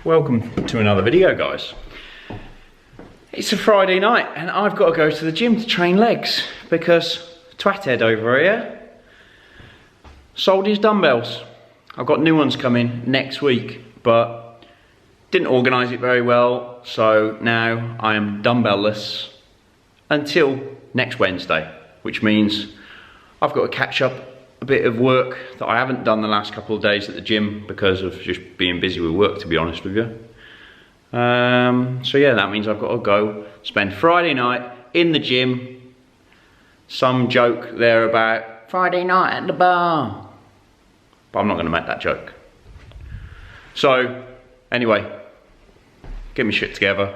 Welcome to another video, guys. It's a Friday night and I've got to go to the gym to train legs because Twathead over here sold his dumbbells. I've got new ones coming next week, but didn't organise it very well, so now I am dumbbell-less until next Wednesday, which means I've got to catch up a bit of work that I haven't done the last couple of days at the gym because of just being busy with work, to be honest with you. So yeah, that means I've got to go spend Friday night in the gym. Some joke there about Friday night at the bar, but I'm not going to make that joke. So anyway, get me shit together,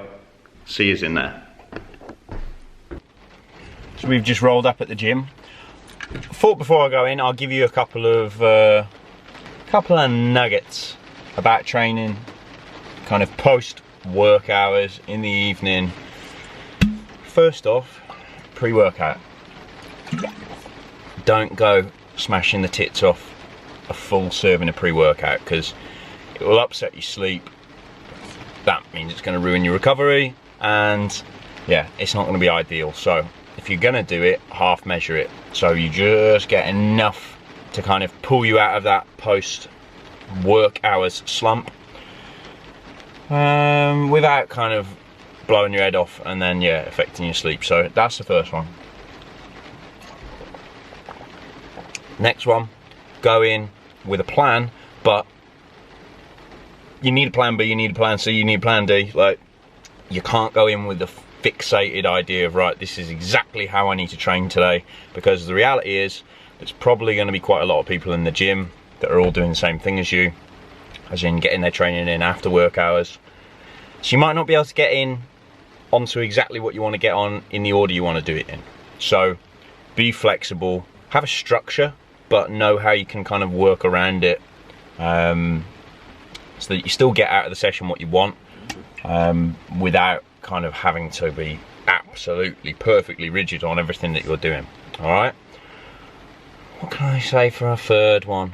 see yous in there. So we've just rolled up at the gym. Thought before I go in, I'll give you a couple of nuggets about training, kind of post work hours in the evening. First off, pre-workout. Don't go smashing the tits off a full serving of pre-workout because it will upset your sleep. That means it's going to ruin your recovery, and yeah, it's not going to be ideal. So if you're going to do it, half measure it, so you just get enough to kind of pull you out of that post work hours slump without kind of blowing your head off and then yeah, affecting your sleep. So that's the first one. Next one, go in with a plan, but you need a plan B, you need a plan C, you need a plan D. Like, you can't go in with the fixated idea of, right, this is exactly how I need to train today, because the reality is there's probably going to be quite a lot of people in the gym that are all doing the same thing as you, as in getting their training in after work hours. So you might not be able to get in onto exactly what you want to get on in the order you want to do it in. So be flexible, have a structure, but know how you can kind of work around it, so that you still get out of the session what you want, without kind of having to be absolutely perfectly rigid on everything that you're doing. All right, what can I say for a third one?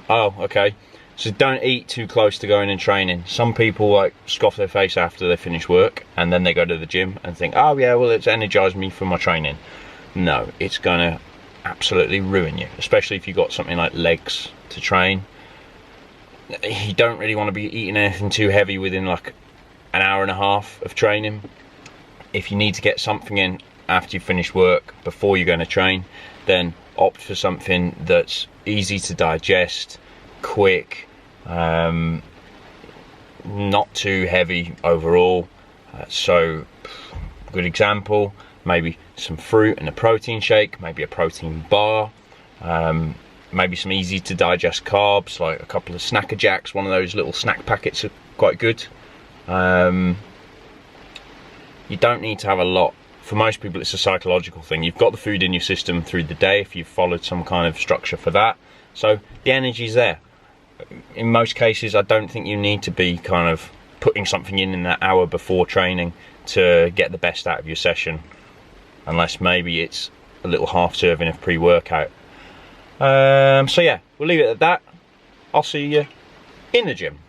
Oh, okay, so don't eat too close to going and training. Some people like scoff their face after they finish work and then they go to the gym and think, oh yeah, well, it's energized me for my training. No, it's gonna absolutely ruin you, especially if you've got something like legs to train. You don't really want to be eating anything too heavy within like an hour and a half of training. If you need to get something in after you finish work before you're going to train, then opt for something that's easy to digest, quick, not too heavy overall. So good example, maybe some fruit and a protein shake, maybe a protein bar, maybe some easy to digest carbs like a couple of Snacker Jacks. One of those little snack packets are quite good. You don't need to have a lot. For most people, it's a psychological thing. You've got the food in your system through the day if you've followed some kind of structure for that, so the energy's there. In most cases, I don't think you need to be kind of putting something in that hour before training to get the best out of your session, unless maybe it's a little half serving of pre-workout. So yeah, we'll leave it at that. I'll see you in the gym.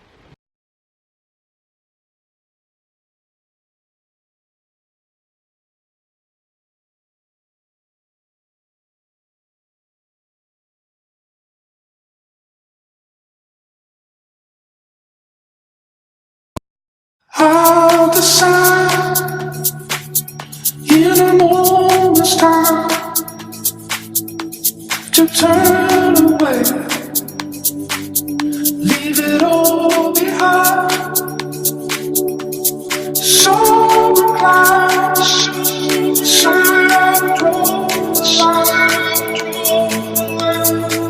I'll decide in a moment's time to turn away, leave it all behind. So recline, so I draw the line.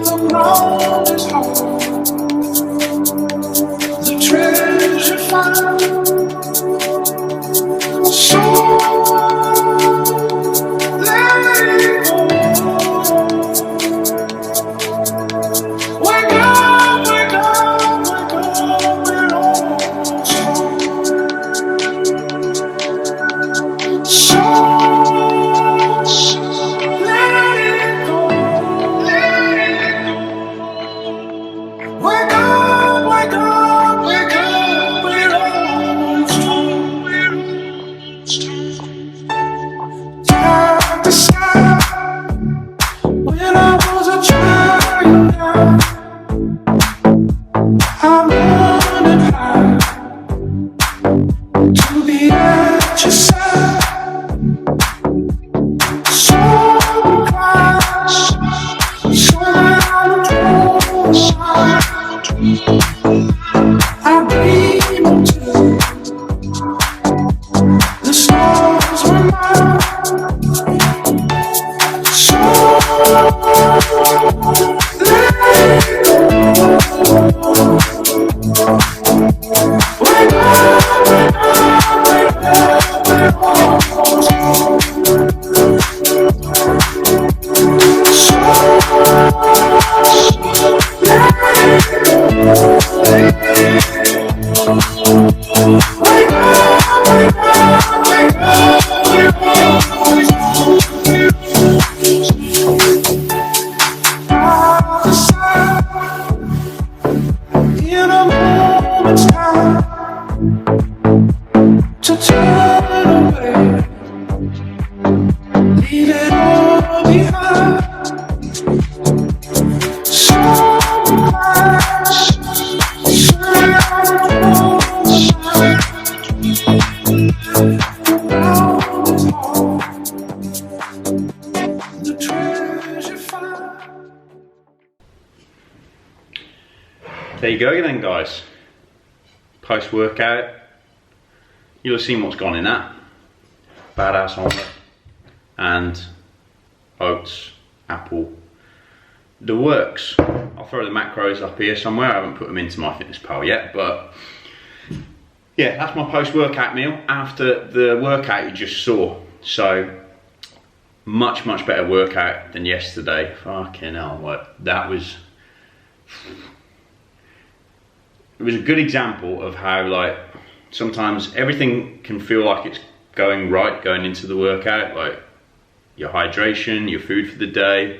The ground is hard, the treasure found. able to. The stars were mine. So let it go. Wake up, wake up, wake up, wake up. So let it go. Wake up, wake up, wake up, wake up. In a moment's time to turn away, leave it all behind. The treasure found. There you go then, guys. Post-workout, you'll have seen what's gone in that. Badass omelette and oats, apple, the works. I'll throw the macros up here somewhere. I haven't put them into my fitness pal yet, but yeah, that's my post-workout meal after the workout you just saw. So much better workout than yesterday. Fucking hell, what that was. It was a good example of how, like, sometimes everything can feel like it's going right going into the workout, like your hydration, your food for the day,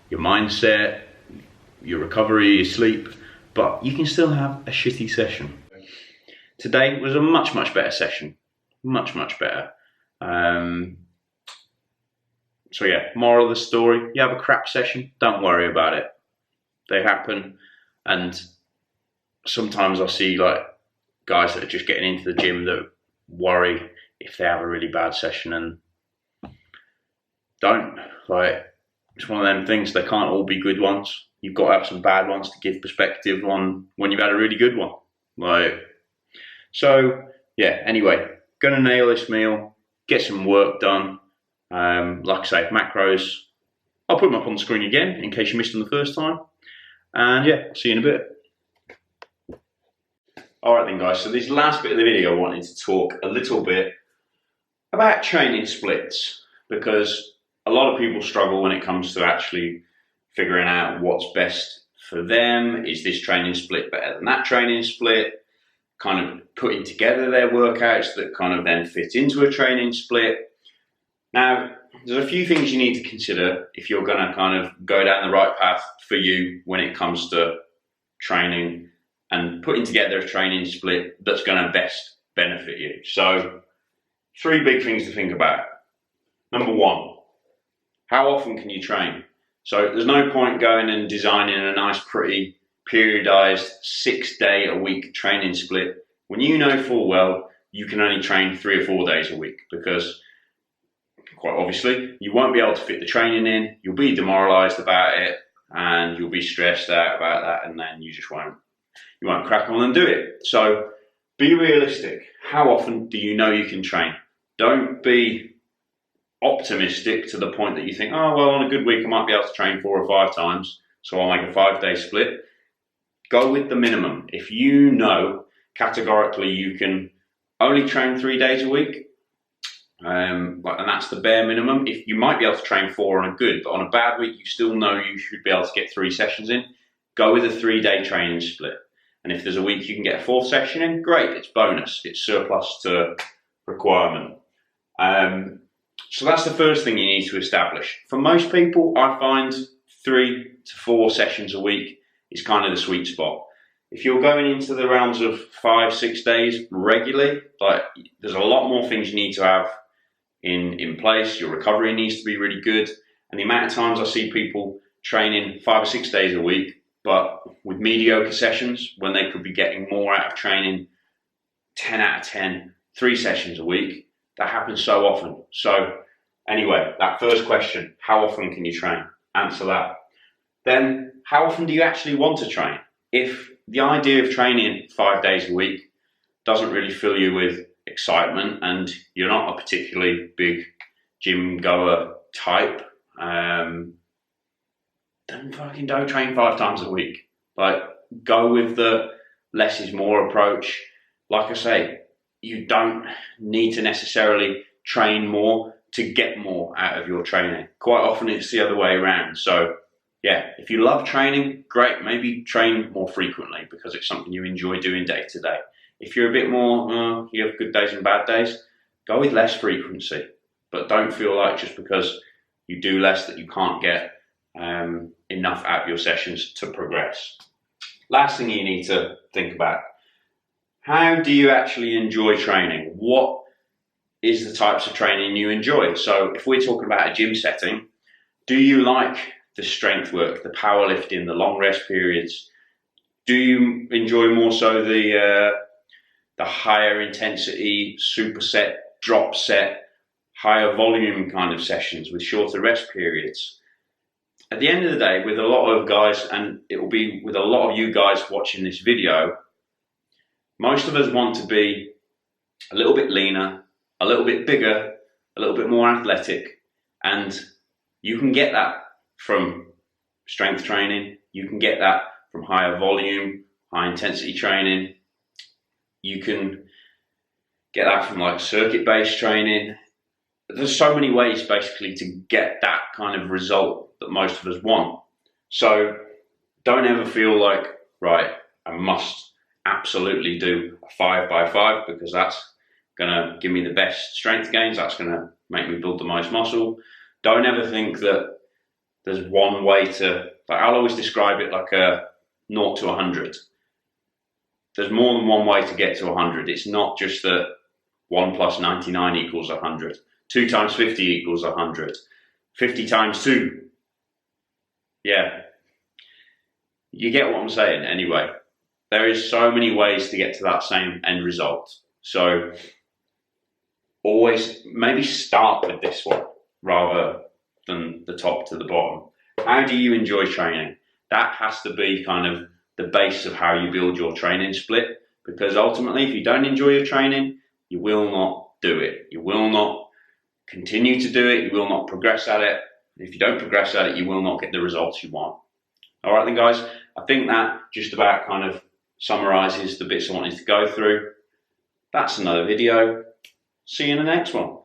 your mindset, your recovery, your sleep, but you can still have a shitty session. Today was a much better session, much better. So yeah, moral of the story, you have a crap session, don't worry about it. They happen, and sometimes I see like guys that are just getting into the gym that worry if they have a really bad session, and don't. Like, it's one of them things, they can't all be good ones. You've got to have some bad ones to give perspective on when you've had a really good one. Like, so yeah, anyway, gonna nail this meal, get some work done. Like I say, macros, I'll put them up on the screen again in case you missed them the first time. And yeah, I'll see you in a bit. Alright then guys, so this last bit of the video I wanted to talk a little bit about training splits, because a lot of people struggle when it comes to actually figuring out what's best for them. Is this training split better than that training split? Kind of putting together their workouts that kind of then fit into a training split. Now, there's a few things you need to consider if you're going to kind of go down the right path for you when it comes to training and putting together a training split that's going to best benefit you. So, 3 big things to think about. Number 1, how often can you train? So there's no point going and designing a nice, pretty, periodized 6-day-a-week training split when you know full well you can only train 3 or 4 days a week, because quite obviously you won't be able to fit the training in, you'll be demoralized about it, and you'll be stressed out about that, and then you just won't crack on and do it. So be realistic. How often do you know you can train? Don't be optimistic to the point that you think, oh, well, on a good week I might be able to train 4 or 5 times, so I'll make a 5-day split. Go with the minimum. If you know categorically you can only train 3 days a week, and that's the bare minimum. If you might be able to train 4 on a good, but on a bad week you still know you should be able to get 3 sessions in, go with a 3-day training split. And if there's a week you can get a 4th session in, great, it's bonus, it's surplus to requirement. So that's the first thing you need to establish. For most people, I find 3 to 4 sessions a week is kind of the sweet spot. If you're going into the realms of 5-6 days regularly, like, there's a lot more things you need to have in place. Your recovery needs to be really good. And the amount of times I see people training 5 or 6 days a week, but with mediocre sessions, when they could be getting more out of training 10 out of 10, 3 sessions a week, that happens so often. So anyway, that first question, how often can you train? Answer that. Then, how often do you actually want to train? If the idea of training 5 days a week doesn't really fill you with excitement, and you're not a particularly big gym goer type, then fucking don't train 5 times a week. Like, go with the less is more approach. Like I say, you don't need to necessarily train more to get more out of your training. Quite often it's the other way around. So yeah, if you love training, great, maybe train more frequently because it's something you enjoy doing day to day. If you're a bit more, you have good days and bad days, go with less frequency. But don't feel like just because you do less that you can't get enough out of your sessions to progress. Last thing you need to think about, how do you actually enjoy training? What is the types of training you enjoy? So if we're talking about a gym setting, do you like the strength work, the powerlifting, the long rest periods? Do you enjoy more so the higher intensity, superset, drop set, higher volume kind of sessions with shorter rest periods? At the end of the day, with a lot of guys, and it will be with a lot of you guys watching this video, most of us want to be a little bit leaner, a little bit bigger, a little bit more athletic, and you can get that from strength training, you can get that from higher volume, high intensity training, you can get that from like circuit-based training. There's so many ways basically to get that kind of result that most of us want. So don't ever feel like, right, I must absolutely do a 5x5 because that's gonna give me the best strength gains, that's gonna make me build the most muscle. Don't ever think that there's one way to, like, I'll always describe it like a 0 to 100. There's more than one way to get to 100. It's not just that 1 plus 99 equals 100. 2 times 50 equals 100. 50 times 2. Yeah. You get what I'm saying anyway. There is so many ways to get to that same end result. So always maybe start with this one rather than the top to the bottom. How do you enjoy training? That has to be kind of the base of how you build your training split, because ultimately if you don't enjoy your training, you will not do it. You will not continue to do it. You will not progress at it. If you don't progress at it, you will not get the results you want. All right then guys, I think that just about kind of summarizes the bits I wanted to go through. That's another video. See you in the next one.